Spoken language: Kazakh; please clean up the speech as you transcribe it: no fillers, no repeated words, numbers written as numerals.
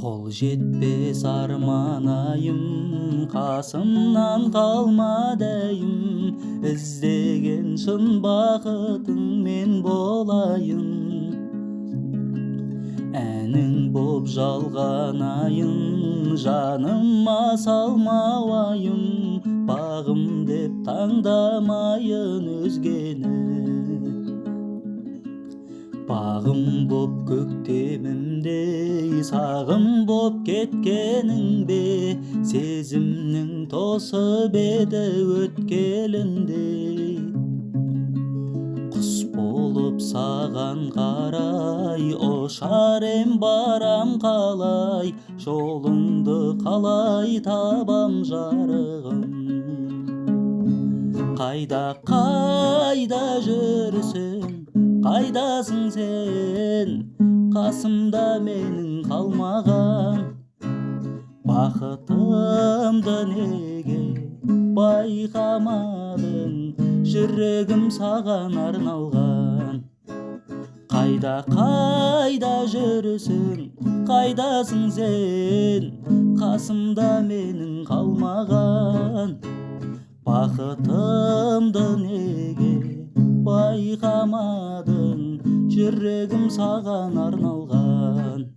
Қол жетпес арманайым, қасымнан қалмадайым, іздеген шын бақытың мен болайын. Әнің боп жалғанайын, жаныма салмауайым, бағым деп таңдамайын өзгені. Бағым боп көктемімдей, сағым боп кеткенің бе, сезімнің тосып еді өткеліндей. Құс болып саған қарай, ұшар ем барам қалай, жолыңды қалай табам жарығым. Қайда жүрсің, қайдасың сен, қасымда менің қалмаған. Бақытымды неге байқамадың, жүрегім саған арналған. Қайда жүрсің, қайдасың сен, қасымда менің қалмаған. Бақытымды неге байқамадың, жүрегім саған арналған.